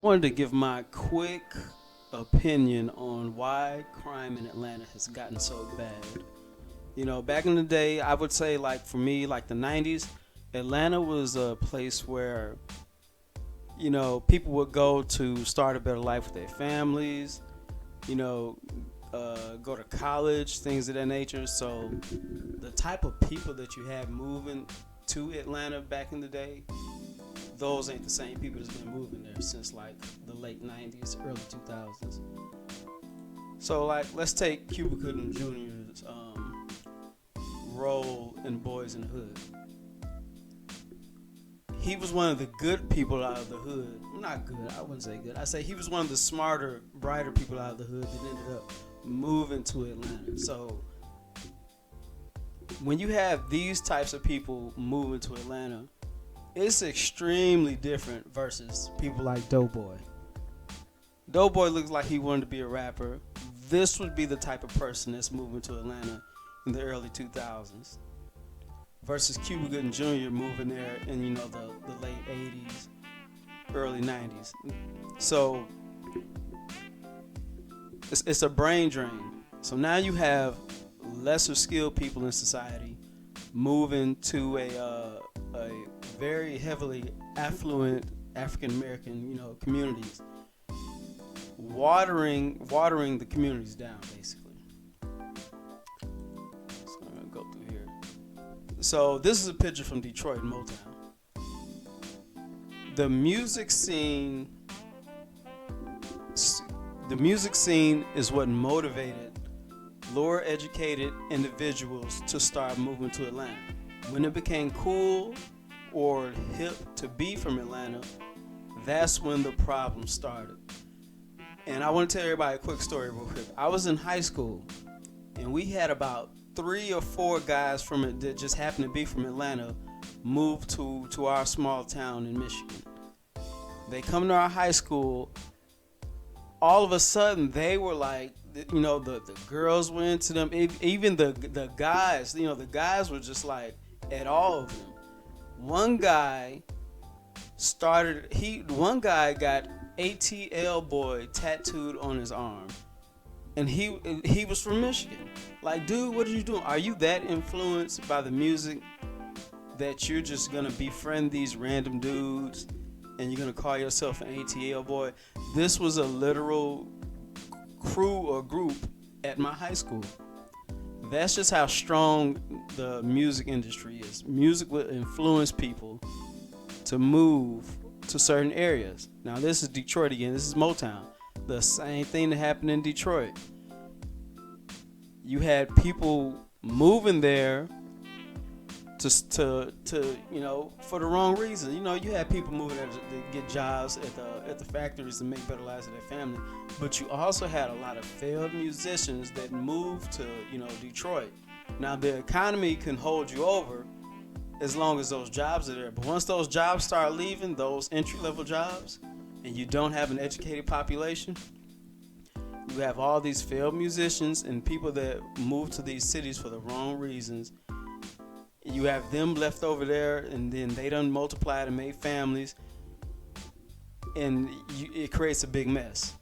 Wanted to give my quick opinion on why crime in Atlanta has gotten so bad. Back in the day, I would say, like, for me, like the 90s, Atlanta was a place where, people would go to start a better life with their families, you know, go to college, things of that nature. So the type of people that you had moving to Atlanta back in the day, those ain't the same people that's been moving there since like the late 90s, early 2000s. So, like, let's take Cuba Gooding Jr.'s role in Boys in the Hood. He was one of the good people out of the hood. Not good, I wouldn't say good. I say he was one of the smarter, brighter people out of the hood that ended up moving to Atlanta. So when you have these types of people moving to Atlanta, it's extremely different versus people like Doughboy. Doughboy looks like he wanted to be a rapper. This would be the type of person that's moving to Atlanta in the early 2000s versus Cuba Gooding Jr. moving there in the late 80s, early 90s. So it's a brain drain. So now you have lesser skilled people in society moving to a very heavily affluent African American communities, watering the communities down basically. So I'm gonna go through here. So this is a picture from Detroit, Motown. The music scene, the music scene is what motivated lower educated individuals to start moving to Atlanta. When it became cool or hip to be from Atlanta, that's when the problem started. And I want to tell everybody a quick story real quick. I was in high school and we had about 3 or 4 guys from it that just happened to be from Atlanta move to our small town in Michigan. They come to our high school. All of a sudden, they were like, the girls were into them. Even the guys, the guys were just like at all of them. One guy one guy got ATL Boy tattooed on his arm, and he was from Michigan. Like, dude, what are you doing? Are you that influenced by the music that you're just gonna befriend these random dudes and you're gonna call yourself an ATL Boy? This was a literal crew or group at my high school. That's just how strong the music industry is. Music will influence people to move to certain areas. Now, this is Detroit again. This is Motown. The same thing that happened in Detroit. You had people moving there to for the wrong reason. You had people moving there to get jobs at the factories to make better lives of their family. But you also had a lot of failed musicians that moved to Detroit. Now, the economy can hold you over as long as those jobs are there. But once those jobs start leaving, those entry-level jobs, and you don't have an educated population, you have all these failed musicians and people that move to these cities for the wrong reasons. You have them left over there, and then they done multiplied and made families, and it creates a big mess.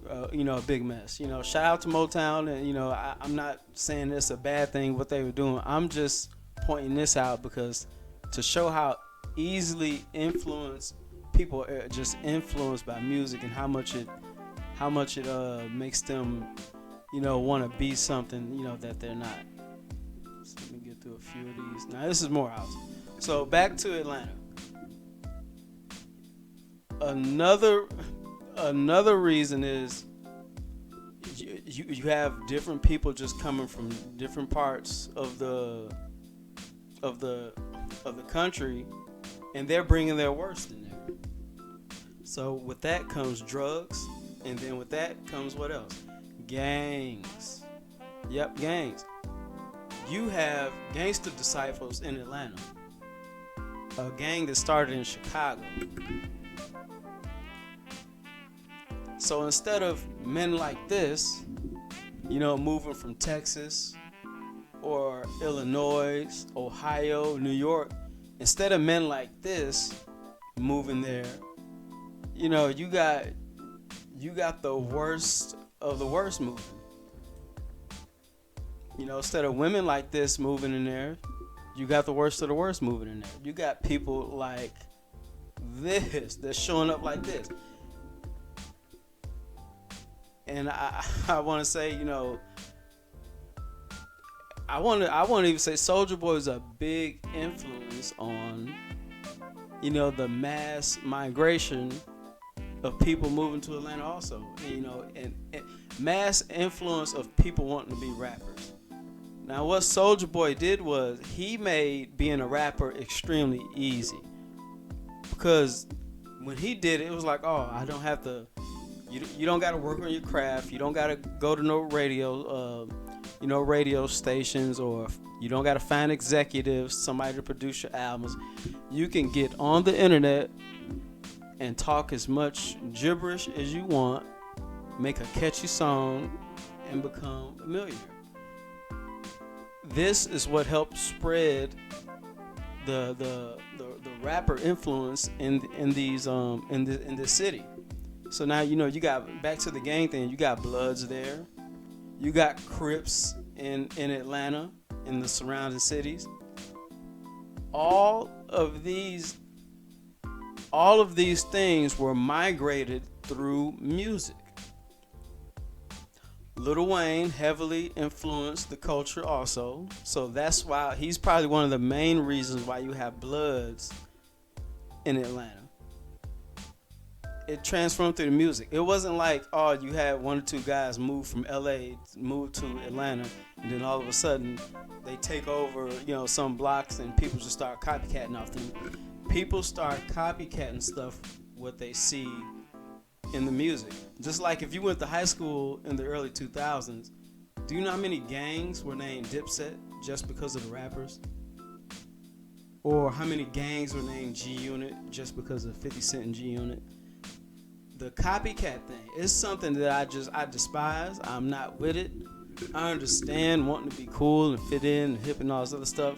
A big mess. Shout out to Motown, and I'm not saying this a bad thing what they were doing. I'm just pointing this out because to show how easily influenced people are just influenced by music, and how much it makes them want to be something that they're not. So let me get through a few of these. Now, this is Morehouse. So back to Atlanta. Another reason is you have different people just coming from different parts of the country, and they're bringing their worst in there. So with that comes drugs, and then with that comes what else? Gangs. Yep, gangs. You have Gangster Disciples in Atlanta, a gang that started in Chicago. So instead of men like this, moving from Texas or Illinois, Ohio, New York, instead of men like this moving there, you got the worst of the worst moving. Instead of women like this moving in there, you got the worst of the worst moving in there. You got people like this that's showing up like this. And I want to say, I want to even say Soulja Boy is a big influence on, the mass migration of people moving to Atlanta also. And mass influence of people wanting to be rappers. Now, what Soulja Boy did was he made being a rapper extremely easy. Because when he did it, it was like, oh, I don't have to, you don't got to work on your craft. You don't got to go to no radio stations, or you don't got to find executives, somebody to produce your albums. You can get on the internet and talk as much gibberish as you want, make a catchy song, and become a millionaire. This is what helped spread the rapper influence in this city. So now you got, back to the gang thing. You got Bloods there, you got Crips in Atlanta, in the surrounding cities. All of these things were migrated through music. Lil Wayne heavily influenced the culture also. So that's why he's probably one of the main reasons why you have Bloods in Atlanta. It transformed through the music. It wasn't like, oh, you had one or two guys move from LA, move to Atlanta, and then all of a sudden they take over, some blocks, and people just start copycatting off them. People start copycatting stuff, what they see in the music. Just like if you went to high school in the early 2000s, do you know how many gangs were named Dipset just because of the rappers? Or how many gangs were named G Unit just because of 50 Cent and G Unit? The copycat thing is something that I despise. I'm not with it. I understand wanting to be cool and fit in and hip and all this other stuff,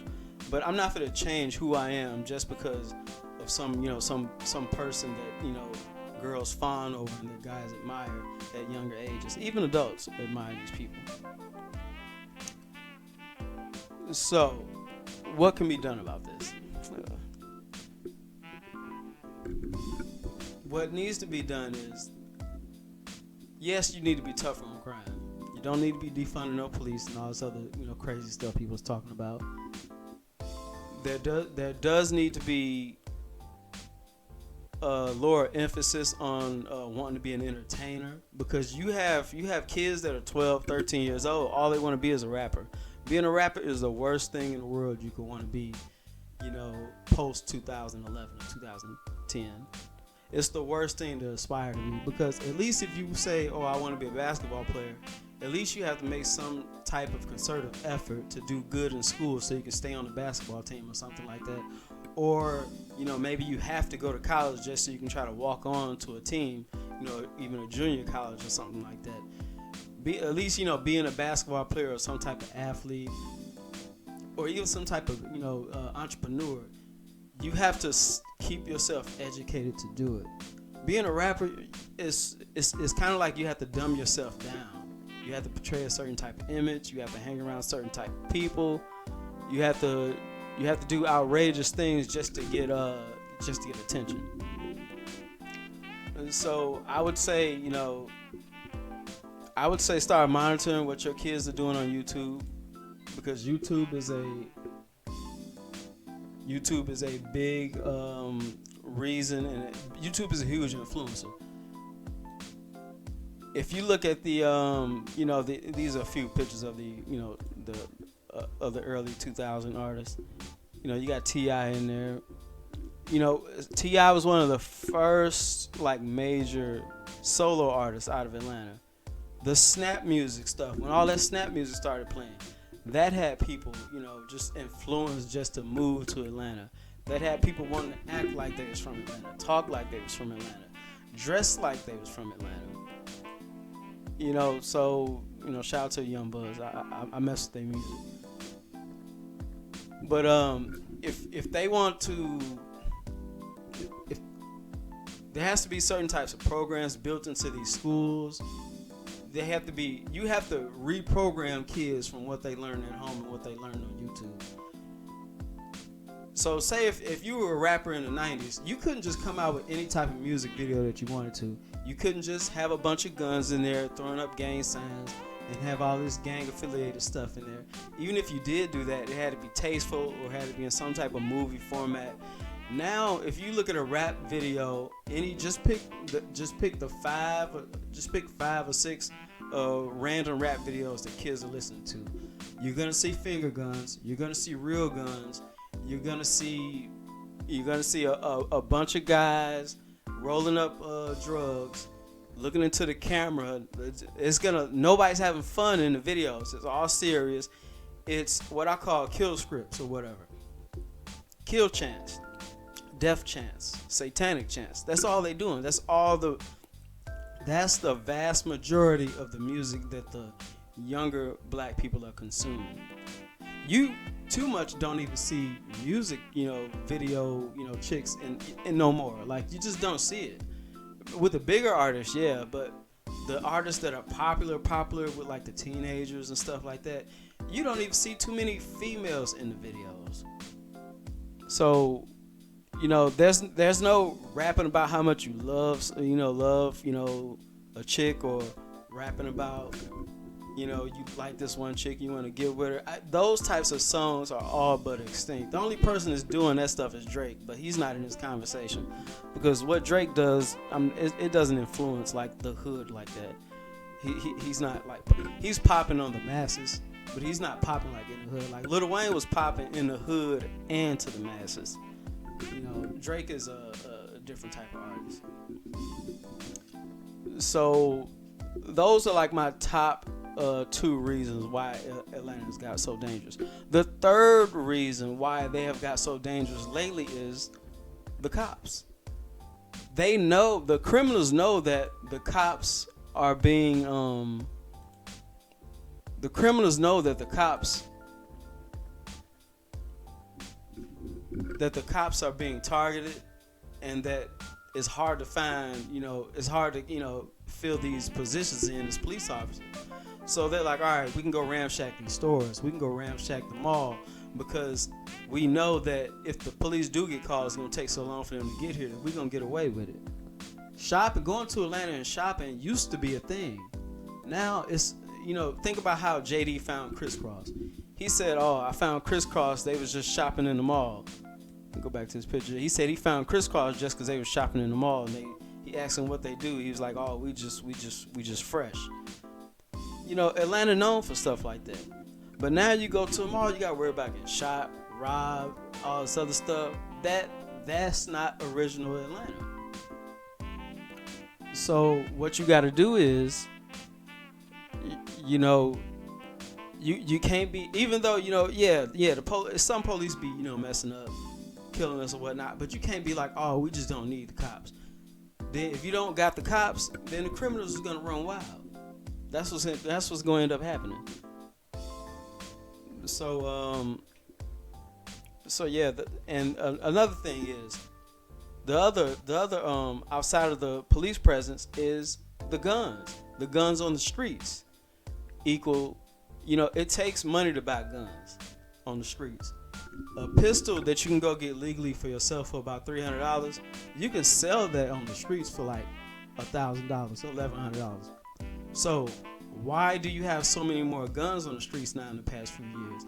but I'm not going to change who I am just because of some person that, girls fawn over and the guys admire at younger ages. Even adults admire these people. So, what can be done about this? What needs to be done is, yes, you need to be tougher on crime. You don't need to be defunding no police and all this other, crazy stuff people's talking about. There does need to be lower emphasis on wanting to be an entertainer, because you have kids that are 12, 13 years old. All they want to be is a rapper. Being a rapper is the worst thing in the world you could want to be, post 2011 or 2010. It's the worst thing to aspire to be, because at least if you say, oh, I want to be a basketball player, at least you have to make some type of concerted effort to do good in school so you can stay on the basketball team or something like that. Or, maybe you have to go to college just so you can try to walk on to a team, even a junior college or something like that. At least, being a basketball player or some type of athlete, or even some type of, entrepreneur, you have to keep yourself educated to do it. Being a rapper is kind of like you have to dumb yourself down. You have to portray a certain type of image. You have to hang around certain type of people. You have to do outrageous things just to get attention. And so I would say, start monitoring what your kids are doing on YouTube, because YouTube is a big reason, and YouTube is a huge influencer. If you look at the these are a few pictures of the of the early 2000 artists. You got T.I. in there. T.I. was one of the first major solo artists out of Atlanta. The snap music stuff, when all that snap music started playing, that had people, just influenced just to move to Atlanta. That had people wanting to act like they was from Atlanta, talk like they was from Atlanta, dress like they was from Atlanta. So, shout out to Young Buzz. I mess with their music. But if they want to, There has to be certain types of programs built into these schools. They have to be. You have to reprogram kids from what they learn at home and what they learn on YouTube. So say if you were a rapper in the 90s, you couldn't just come out with any type of music video that you wanted to. You couldn't just have a bunch of guns in there throwing up gang signs and have all this gang affiliated stuff in there. Even if you did do that, it had to be tasteful or had to be in some type of movie format. Now, if you look at a rap video, just pick 5 or 6 random rap videos that kids are listening to. You're gonna see finger guns. You're gonna see real guns. You're gonna see a bunch of guys rolling up drugs, looking into the camera. Nobody's having fun in the videos. It's all serious. It's what I call kill scripts or whatever. Kill chants, death chants, satanic chants. That's all they doing. That's the vast majority of the music that the younger black people are consuming. You too much don't even see music, video, chicks and no more. Like, you just don't see it. With the bigger artists, yeah, but the artists that are popular with like the teenagers and stuff like that, you don't even see too many females in the videos. So, there's no rapping about how much you love a chick, or rapping about you like this one chick, you want to get with her. Those types of songs are all but extinct. The only person that's doing that stuff is Drake, but he's not in this conversation because what Drake does, it doesn't influence like the hood like that. He's not like, he's popping on the masses, but he's not popping like in the hood. Like Lil Wayne was popping in the hood and to the masses. Drake is a different type of artist. So those are like my top 2 reasons why Atlanta's got so dangerous. The third reason why they have got so dangerous lately is the cops. The criminals know that the cops are being the cops are being targeted, and that it's hard to find, it's hard to, fill these positions in as police officers. So they're like, all right, we can go ramshack these stores. We can go ramshack the mall, because we know that if the police do get called, it's going to take so long for them to get here that we're going to get away with it. Going to Atlanta and shopping used to be a thing. Now it's, think about how JD found Crisscross. He said, I found Crisscross. They was just shopping in the mall. Go back to this picture. He said he found Crisscross just because they were shopping in the mall, and he asked him what they do. He was like, we just fresh. Atlanta known for stuff like that. But now you go to a mall, you got to worry about getting shot, robbed, all this other stuff. That's not original Atlanta. So what you got to do is, you can't be, even though, some police be, messing up, killing us or whatnot, but you can't be like, we just don't need the cops. Then if you don't got the cops, then the criminals is gonna run wild. That's what's going to end up happening. Another thing is the other outside of the police presence is the guns. The guns on the streets equal, it takes money to buy guns on the streets. A pistol that you can go get legally for yourself for about $300, you can sell that on the streets for like $1,000, $1,100. So why do you have so many more guns on the streets now in the past few years?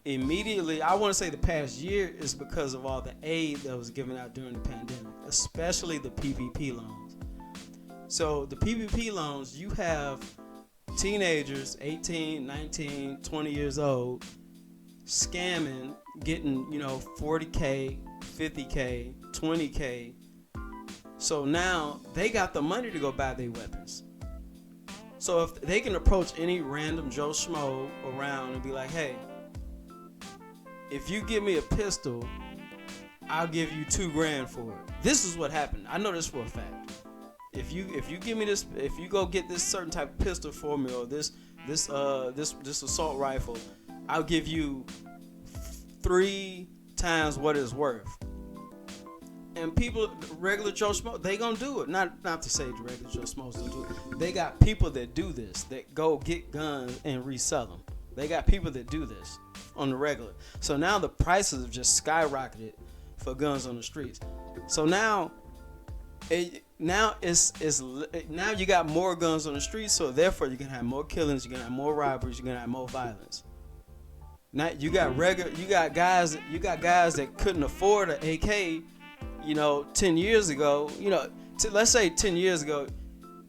Immediately, I want to say the past year is because of all the aid that was given out during the pandemic, especially the PPP loans. So the PPP loans, you have teenagers, 18, 19, 20 years old, scamming, getting, $40K, $50K, $20K. So now they got the money to go buy their weapons. So if they can approach any random Joe Schmo around and be like, hey, if you give me a pistol, I'll give you $2,000 for it. This is what happened. I know this for a fact. If you give me this, if you go get this certain type of pistol for me, or this assault rifle, I'll give you 3 times what it's worth. And people, regular Joe Schmo, they gonna do it. Not to say the regular Joe Schmoes don't do it. They got people that do this, that go get guns and resell them. They got people that do this on the regular. So now the prices have just skyrocketed for guns on the streets. So now now you got more guns on the streets, so therefore you're gonna have more killings, you're gonna have more robberies, you're gonna have more violence. Now you got guys that couldn't afford an AK, 10 years ago. Let's say 10 years ago,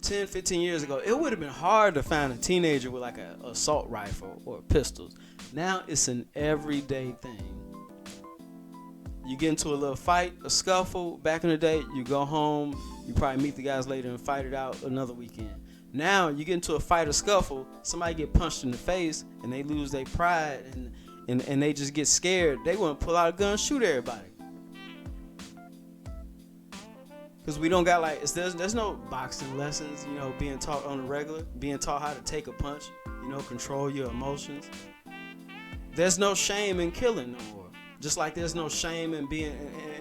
10, 15 years ago, it would have been hard to find a teenager with like an assault rifle or pistols. Now it's an everyday thing. You get into a little fight, a scuffle. Back in the day, you go home, you probably meet the guys later and fight it out another weekend. Now you get into a fight or scuffle, somebody get punched in the face and they lose their pride and they just get scared. They want to pull out a gun and shoot everybody. Because we don't got there's no boxing lessons, being taught on the regular, being taught how to take a punch, control your emotions. There's no shame in killing no more. Just like there's no shame in being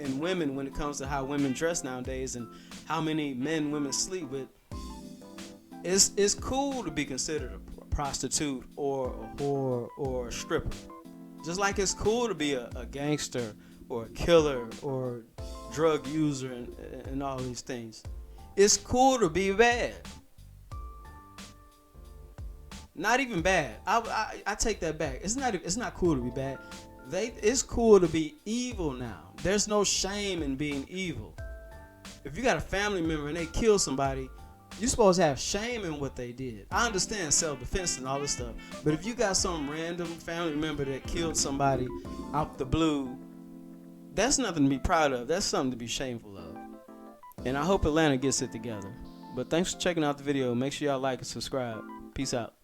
in women when it comes to how women dress nowadays and how many men women sleep with. It's cool to be considered a prostitute or a whore or a stripper. Just like it's cool to be a gangster or a killer or drug user and all these things. It's cool to be bad. Not even bad. I take that back. It's not cool to be bad. It's cool to be evil now. There's no shame in being evil. If you got a family member and they kill somebody, you're supposed to have shame in what they did. I understand self-defense and all this stuff, but if you got some random family member that killed somebody out the blue, that's nothing to be proud of. That's something to be shameful of. And I hope Atlanta gets it together. But thanks for checking out the video. Make sure y'all like and subscribe. Peace out.